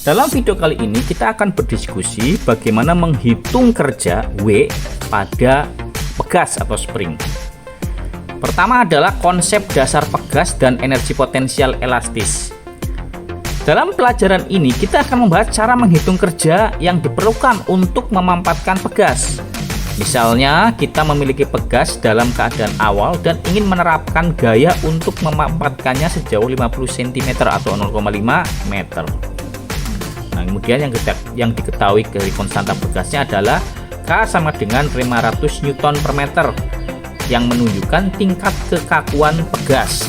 Dalam video kali ini kita akan berdiskusi bagaimana menghitung kerja W pada pegas atau spring. Pertama adalah konsep dasar pegas dan energi potensial elastis. Dalam pelajaran ini kita akan membahas cara menghitung kerja yang diperlukan untuk memampatkan pegas. Misalnya kita memiliki pegas dalam keadaan awal dan ingin menerapkan gaya untuk memampatkannya sejauh 50 cm atau 0,5 meter. Nah, kemudian yang diketahui dari konstanta pegasnya adalah K sama dengan 500 Newton per meter yang menunjukkan tingkat kekakuan pegas.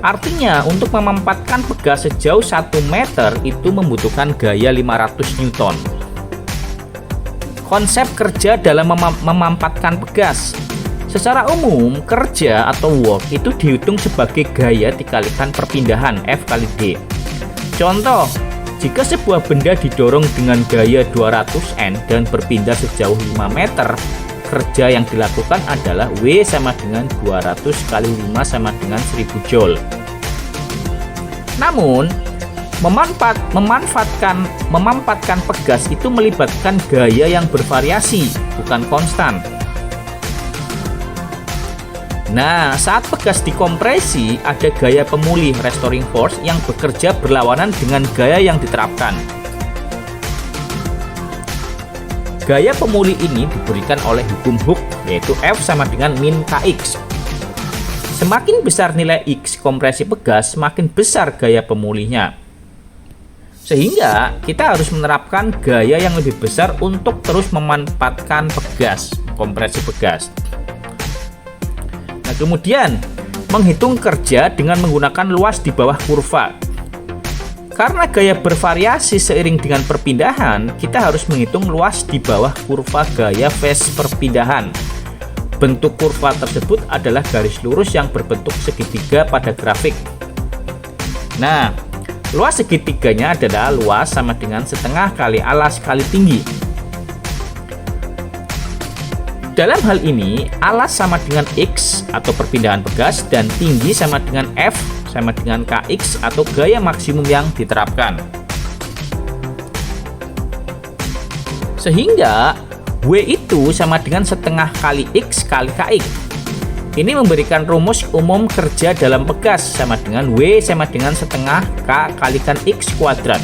Artinya untuk memampatkan pegas sejauh 1 meter itu membutuhkan gaya 500 Newton. Konsep kerja dalam memampatkan pegas. Secara umum, kerja atau work itu dihitung sebagai gaya dikalikan perpindahan F kali D. Contoh, jika sebuah benda didorong dengan gaya 200 N dan berpindah sejauh 5 meter, kerja yang dilakukan adalah W sama dengan 200 kali 5 sama dengan 1000 Joule. Namun, memampatkan pegas itu melibatkan gaya yang bervariasi, bukan konstan. Nah, saat pegas dikompresi, ada gaya pemulih restoring force yang bekerja berlawanan dengan gaya yang diterapkan. Gaya pemulih ini diberikan oleh hukum Hooke, yaitu F sama dengan min Kx. Semakin besar nilai X kompresi pegas, semakin besar gaya pemulihnya. Sehingga kita harus menerapkan gaya yang lebih besar untuk terus memampatkan pegas, kompresi pegas. Nah, kemudian menghitung kerja dengan menggunakan luas di bawah kurva. Karena gaya bervariasi seiring dengan perpindahan, kita harus menghitung luas di bawah kurva gaya phase perpindahan. Bentuk kurva tersebut adalah garis lurus yang berbentuk segitiga pada grafik. Nah, luas segitiganya adalah luas sama dengan setengah kali alas kali tinggi. Dalam hal ini, alas sama dengan X atau perpindahan pegas dan tinggi sama dengan F sama dengan Kx atau gaya maksimum yang diterapkan. Sehingga W itu sama dengan setengah kali X kali Kx. Ini memberikan rumus umum kerja dalam pegas sama dengan W sama dengan setengah K kalikan X kuadrat.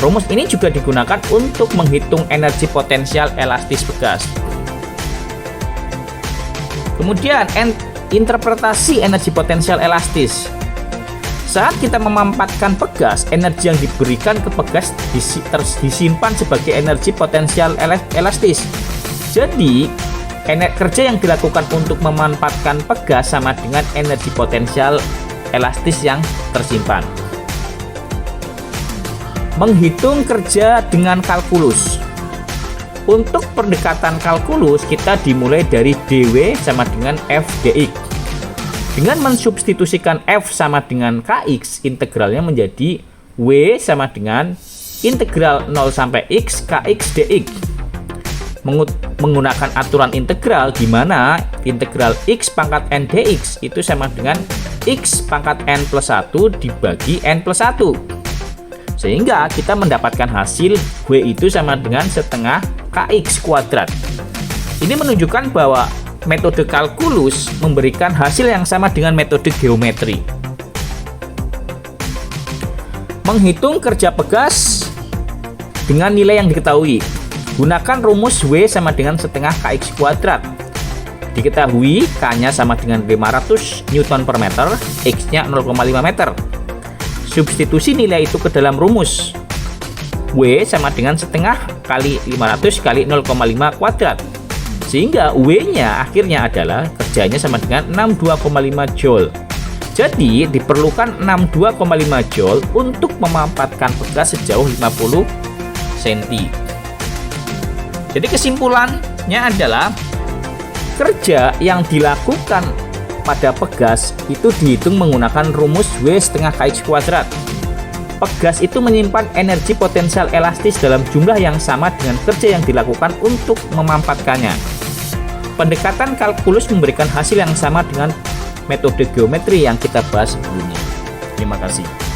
Rumus ini juga digunakan untuk menghitung energi potensial elastis pegas. Kemudian interpretasi energi potensial elastis. Saat kita memampatkan pegas, energi yang diberikan ke pegas disimpan sebagai energi potensial elastis. Jadi, kerja yang dilakukan untuk memampatkan pegas sama dengan energi potensial elastis yang tersimpan. Menghitung kerja dengan kalkulus. Untuk pendekatan kalkulus, kita dimulai dari dW sama dengan F dx. Dengan mensubstitusikan F sama dengan Kx, integralnya menjadi W sama dengan integral 0 sampai X Kx dx. Menggunakan aturan integral di mana integral X pangkat N dx itu sama dengan X pangkat N plus 1 dibagi N plus 1. Sehingga kita mendapatkan hasil W itu sama dengan setengah Kx kuadrat. Ini menunjukkan bahwa metode kalkulus memberikan hasil yang sama dengan metode geometri. Menghitung kerja pegas dengan nilai yang diketahui. Gunakan rumus W sama dengan setengah Kx kuadrat. Diketahui K-nya sama dengan 500 Newton per meter, X-nya 0,5 meter. Substitusi nilai itu ke dalam rumus. W sama dengan setengah kali 500 kali 0,5 kuadrat. Sehingga W-nya akhirnya adalah kerjanya sama dengan 62,5 Joule. Jadi diperlukan 62,5 Joule untuk memampatkan pegas sejauh 50 cm. Jadi kesimpulannya adalah kerja yang dilakukan pada pegas itu dihitung menggunakan rumus W setengah Kx kuadrat. Pegas itu menyimpan energi potensial elastis dalam jumlah yang sama dengan kerja yang dilakukan untuk memampatkannya. Pendekatan kalkulus memberikan hasil yang sama dengan metode geometri yang kita bahas sebelumnya. Terima kasih.